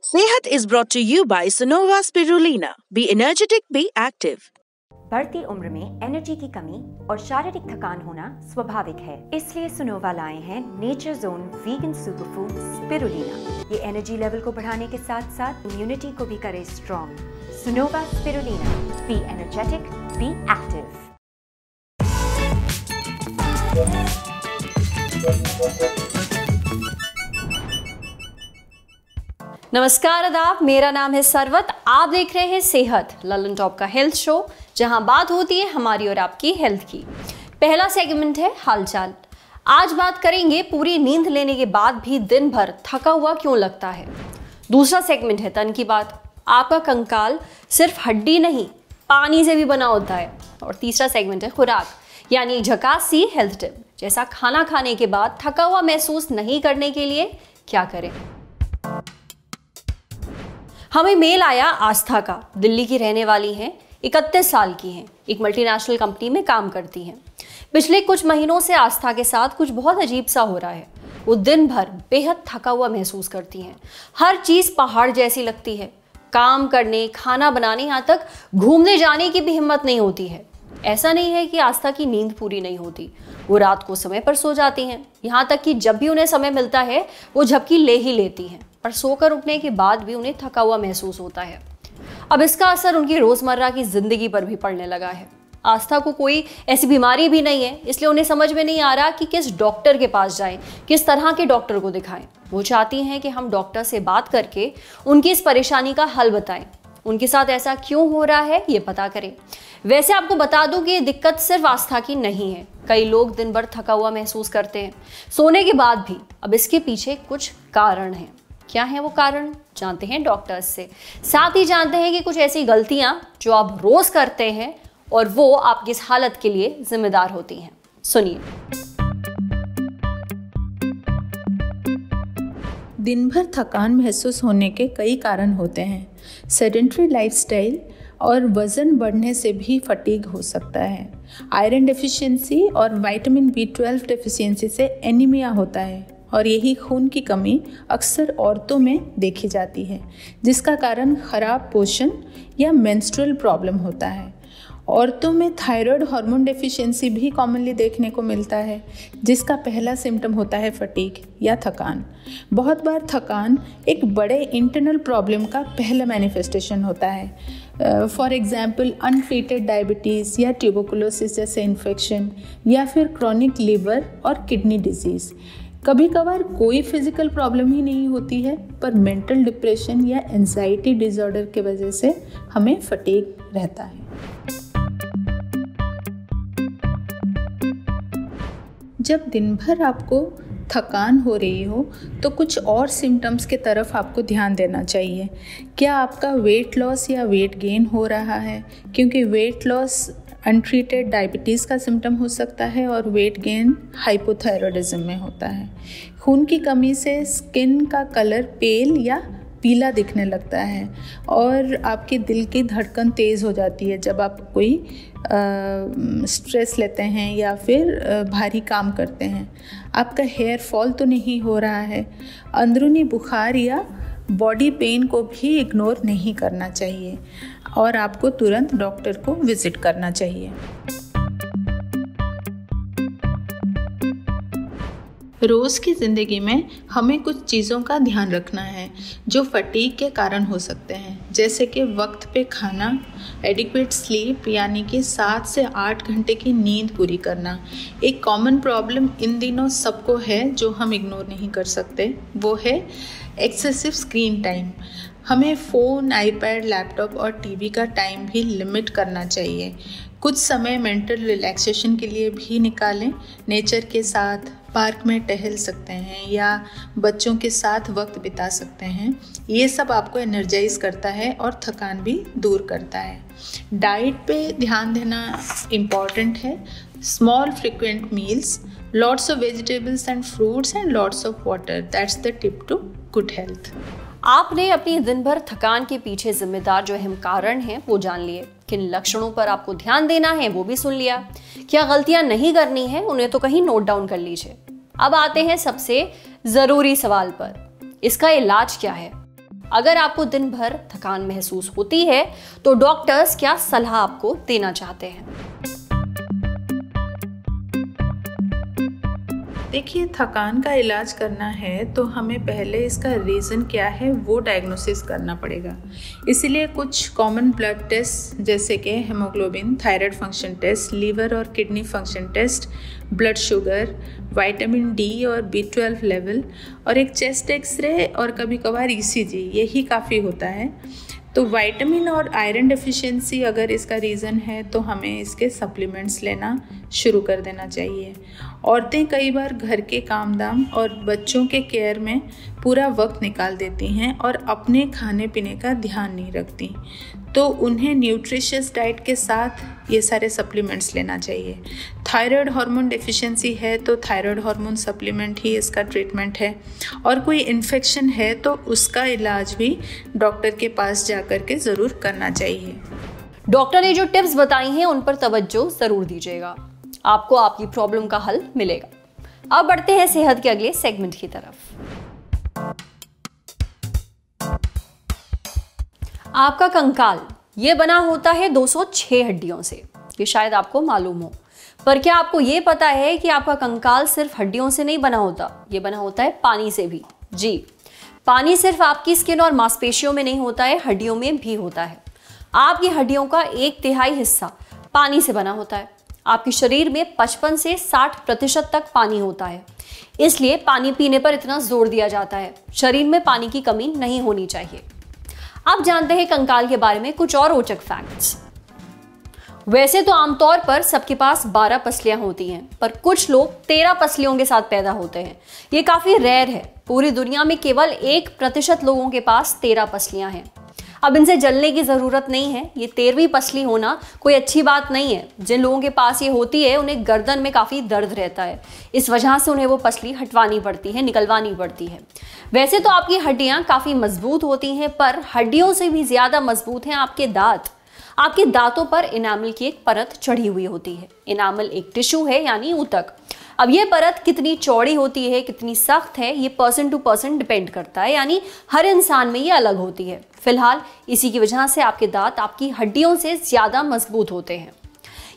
सेहत is brought to you by Sonova Spirulina. Be energetic, be active. बढ़ती उम्र में एनर्जी की कमी और शारीरिक थकान होना स्वाभाविक है, इसलिए सुनोवा लाए हैं nature zone vegan superfood spirulina. ये एनर्जी लेवल को बढ़ाने के साथ साथ इम्यूनिटी को भी करे strong. Sunova spirulina, be energetic, be active. नमस्कार आदाब, मेरा नाम है सरवत। आप देख रहे हैं सेहत ललन टॉप का हेल्थ शो, जहां बात होती है हमारी और आपकी हेल्थ की। पहला सेगमेंट है हालचाल। आज बात करेंगे पूरी नींद लेने के बाद भी दिन भर थका हुआ क्यों लगता है। दूसरा सेगमेंट है तन की बात। आपका कंकाल सिर्फ हड्डी नहीं, पानी से भी बना होता है। और तीसरा सेगमेंट है खुराक, यानी झकास सी हेल्थ टिप, जैसा खाना खाने के बाद थका हुआ महसूस नहीं करने के लिए क्या करें। हमें मेल आया आस्था का। दिल्ली की रहने वाली हैं, 31 साल की हैं, एक मल्टीनेशनल कंपनी में काम करती हैं। पिछले कुछ महीनों से आस्था के साथ कुछ बहुत अजीब सा हो रहा है। वो दिन भर बेहद थका हुआ महसूस करती हैं। हर चीज़ पहाड़ जैसी लगती है। काम करने, खाना बनाने, यहाँ तक घूमने जाने की भी हिम्मत नहीं होती है। ऐसा नहीं है कि आस्था की नींद पूरी नहीं होती, वो रात को समय पर सो जाती हैं। यहाँ तक कि जब भी उन्हें समय मिलता है वो झपकी ले ही लेती हैं, पर सोकर उठने के बाद भी उन्हें थका हुआ महसूस होता है। अब इसका असर उनकी रोज़मर्रा की ज़िंदगी पर भी पड़ने लगा है। आस्था को कोई ऐसी बीमारी भी नहीं है, इसलिए उन्हें समझ में नहीं आ रहा कि किस डॉक्टर के पास जाएं, किस तरह के डॉक्टर को दिखाएं। वो चाहती हैं कि हम डॉक्टर से बात करके उनकी इस परेशानी का हल बताएं, उनके साथ ऐसा क्यों हो रहा है ये पता करें। वैसे आपको बता दूं कि ये दिक्कत सिर्फ आस्था की नहीं है। कई लोग दिन भर थका हुआ महसूस करते हैं सोने के बाद भी। अब इसके पीछे कुछ कारण हैं। क्या है वो कारण, जानते हैं डॉक्टर्स से। साथ ही जानते हैं कि कुछ ऐसी गलतियां जो आप रोज करते हैं और वो आपकी इस हालत के लिए जिम्मेदार होती हैं। सुनिए। दिन भर थकान महसूस होने के कई कारण होते हैं। सेडेंटरी लाइफस्टाइल और वज़न बढ़ने से भी फटीग हो सकता है। आयरन डेफिशिएंसी और विटामिन B12 डेफिशिएंसी से एनीमिया होता है, और यही खून की कमी अक्सर औरतों में देखी जाती है, जिसका कारण खराब पोषण या मेंस्ट्रुअल प्रॉब्लम होता है। औरतों में थायराइड हार्मोन डेफिशिएंसी भी कॉमनली देखने को मिलता है, जिसका पहला सिम्टम होता है फटीग या थकान। बहुत बार थकान एक बड़े इंटरनल प्रॉब्लम का पहला मैनिफेस्टेशन होता है। फॉर एग्जांपल अनट्रीटेड डायबिटीज़ या ट्यूबरकुलोसिस जैसे इन्फेक्शन, या फिर क्रॉनिक लिवर और किडनी डिजीज़। कभी कभार कोई फिजिकल प्रॉब्लम ही नहीं होती है, पर मेंटल डिप्रेशन या एंजाइटी डिसऑर्डर के वजह से हमें फटीग रहता है। जब दिन भर आपको थकान हो रही हो तो कुछ और सिम्टम्स के तरफ आपको ध्यान देना चाहिए। क्या आपका वेट लॉस या वेट गेन हो रहा है, क्योंकि वेट लॉस अनट्रीटेड डायबिटीज़ का सिम्टम हो सकता है और वेट गेन हाइपोथायरॉयडिज्म में होता है। खून की कमी से स्किन का कलर पेल या पीला दिखने लगता है, और आपके दिल की धड़कन तेज़ हो जाती है जब आप कोई स्ट्रेस लेते हैं या फिर भारी काम करते हैं। आपका हेयर फॉल तो नहीं हो रहा है। अंदरूनी बुखार या बॉडी पेन को भी इग्नोर नहीं करना चाहिए, और आपको तुरंत डॉक्टर को विजिट करना चाहिए। रोज़ की ज़िंदगी में हमें कुछ चीज़ों का ध्यान रखना है जो फटीग के कारण हो सकते हैं, जैसे कि वक्त पे खाना, एडिक्वेट स्लीप यानी कि 7 से 8 घंटे की नींद पूरी करना। एक कॉमन प्रॉब्लम इन दिनों सबको है जो हम इग्नोर नहीं कर सकते, वो है एक्सेसिव स्क्रीन टाइम। हमें फ़ोन, आईपैड, लैपटॉप और टीवी का टाइम भी लिमिट करना चाहिए। कुछ समय मेंटल रिलैक्सेशन के लिए भी निकालें। नेचर के साथ पार्क में टहल सकते हैं या बच्चों के साथ वक्त बिता सकते हैं। ये सब आपको एनर्जाइज करता है और थकान भी दूर करता है। डाइट पे ध्यान देना इम्पॉर्टेंट है। Small frequent meals, lots of vegetables and fruits and lots of water, that's the tip to good health. आपने अपनी दिन भर थकान के पीछे जिम्मेदार जो अहम कारण हैं वो जान लिए। किन लक्षणों पर आपको ध्यान देना है वो भी सुन लिया। क्या गलतियां नहीं करनी है उन्हें तो कहीं नोट डाउन कर लीजिए। अब आते हैं सबसे ज़रूरी सवाल पर, इसका इलाज क्या है। अगर आपको दिन भर थकान महसूस होती है तो डॉक्टर्स क्या सलाह आपको देना चाहते हैं? देखिए, थकान का इलाज करना है तो हमें पहले इसका रीज़न क्या है वो डायग्नोसिस करना पड़ेगा। इसीलिए कुछ कॉमन ब्लड टेस्ट जैसे कि haemoglobin, thyroid function test, liver और kidney function test, blood sugar, vitamin D और B12 लेवल और एक चेस्ट एक्सरे और कभी कभार ECG, यही काफ़ी होता है। तो विटामिन और आयरन डेफिशिएंसी अगर इसका रीज़न है तो हमें इसके सप्लीमेंट्स लेना शुरू कर देना चाहिए। औरतें कई बार घर के काम दाम और बच्चों के केयर में पूरा वक्त निकाल देती हैं और अपने खाने पीने का ध्यान नहीं रखती, तो उन्हें न्यूट्रिशियस डाइट के साथ ये सारे सप्लीमेंट्स लेना चाहिए। थायराइड हार्मोन डेफिशिएंसी है तो थायराइड हार्मोन सप्लीमेंट ही इसका ट्रीटमेंट है, और कोई इन्फेक्शन है तो उसका इलाज भी डॉक्टर के पास जाकर के ज़रूर करना चाहिए। डॉक्टर ने जो टिप्स बताई हैं उन पर तवज्जो ज़रूर दीजिएगा, आपको आपकी प्रॉब्लम का हल मिलेगा। अब बढ़ते हैं सेहत के अगले सेगमेंट की तरफ। आपका कंकाल ये बना होता है 206 हड्डियों से, ये शायद आपको मालूम हो, पर क्या आपको ये पता है कि आपका कंकाल सिर्फ हड्डियों से नहीं बना होता, ये बना होता है पानी से भी। जी, पानी सिर्फ आपकी स्किन और मांसपेशियों में नहीं होता है, हड्डियों में भी होता है। आपकी हड्डियों का 1/3 हिस्सा पानी से बना होता है। आपके शरीर में 55 से 60% तक पानी होता है, इसलिए पानी पीने पर इतना जोर दिया जाता है। शरीर में पानी की कमी नहीं होनी चाहिए। अब जानते हैं कंकाल के बारे में कुछ और रोचक फैक्ट्स। वैसे तो आमतौर पर सबके पास 12 पसलियां होती हैं, पर कुछ लोग 13 पसलियों के साथ पैदा होते हैं। ये काफी रेयर है। पूरी दुनिया में केवल 1% लोगों के पास 13 पसलियां हैं। अब इनसे जलने की जरूरत नहीं है। ये 13वीं पसली होना कोई अच्छी बात नहीं है। जिन लोगों के पास ये होती है उन्हें गर्दन में काफी दर्द रहता है, इस वजह से उन्हें वो पसली हटवानी पड़ती है, निकलवानी पड़ती है। वैसे तो आपकी हड्डियां काफी मजबूत होती हैं, पर हड्डियों से भी ज्यादा मजबूत हैं आपके दांत। आपके दांतों पर इनामल की एक परत चढ़ी हुई होती है। इनामल एक टिश्यू है, यानी ऊतक। अब ये परत कितनी चौड़ी होती है, कितनी सख्त है, ये पर्सन टू पर्सन डिपेंड करता है, यानी हर इंसान में ये अलग होती है। फिलहाल इसी की वजह से आपके दांत आपकी हड्डियों से ज्यादा मजबूत होते हैं।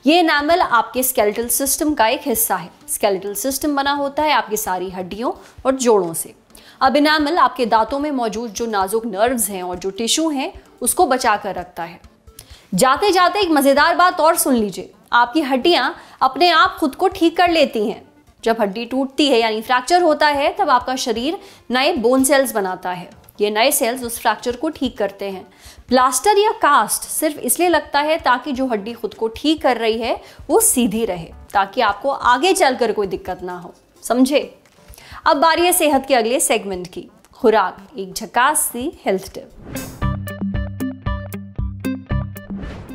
ये इनामल आपके स्केलेटल सिस्टम का एक हिस्सा है। स्केलेटल सिस्टम बना होता है आपकी सारी हड्डियों और जोड़ों से। अब इनामल आपके दांतों में मौजूद जो नाजुक नर्व्स हैं और जो टिश्यू हैं उसको बचा कर रखता है। जाते जाते एक मजेदार बात और सुन लीजिए, आपकी हड्डियां अपने आप खुद को ठीक कर लेती हैं। जब हड्डी टूटती है यानी फ्रैक्चर होता है, तब आपका शरीर नए बोन सेल्स बनाता है। ये नए सेल्स उस फ्रैक्चर को ठीक करते हैं। प्लास्टर या कास्ट सिर्फ इसलिए लगता है ताकि जो हड्डी खुद को ठीक कर रही है वो सीधी रहे, ताकि आपको आगे चलकर कोई दिक्कत ना हो। समझे? अब बारी है सेहत के अगले सेगमेंट की, खुराक, एक झकास सी हेल्थ टिप।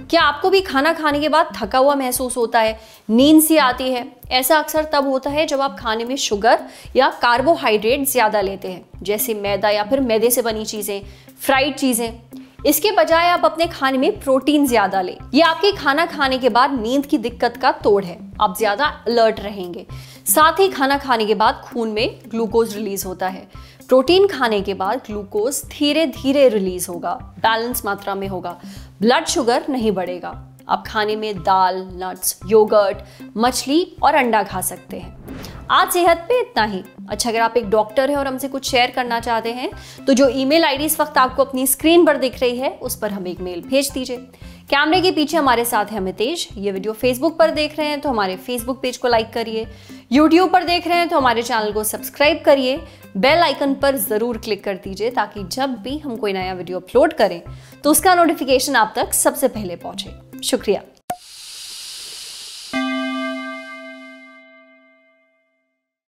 क्या आपको भी खाना खाने के बाद थका हुआ महसूस होता है, नींद सी आती है? ऐसा अक्सर तब होता है जब आप खाने में शुगर या कार्बोहाइड्रेट ज्यादा लेते हैं, जैसे मैदा या फिर मैदे से बनी चीजें, फ्राइड चीजें। इसके बजाय आप अपने खाने में प्रोटीन ज्यादा लें। ये आपके खाना खाने के बाद नींद की दिक्कत का तोड़ है। आप ज्यादा अलर्ट रहेंगे। साथ ही खाना खाने के बाद खून में ग्लूकोज रिलीज होता है। प्रोटीन खाने के बाद ग्लूकोज धीरे धीरे रिलीज होगा, बैलेंस मात्रा में होगा। ब्लड शुगर नहीं बढ़ेगा। आप खाने में दाल, नट्स, योगर्ट, मछली और अंडा खा सकते हैं। आज सेहत पे इतना ही। अच्छा, अगर आप एक डॉक्टर हैं और हमसे कुछ शेयर करना चाहते हैं तो जो ईमेल आईडी इस वक्त आपको अपनी स्क्रीन पर दिख रही है उस पर हमें एक मेल भेज दीजिए। कैमरे के पीछे हमारे साथ है अमितेश। ये वीडियो फेसबुक पर देख रहे हैं तो हमारे फेसबुक पेज को लाइक करिए, यूट्यूब पर देख रहे हैं तो हमारे चैनल को सब्सक्राइब करिए, बेल आइकन पर जरूर क्लिक कर दीजिए ताकि जब भी हम कोई नया वीडियो अपलोड करें तो उसका नोटिफिकेशन आप तक सबसे पहले पहुंचे। शुक्रिया।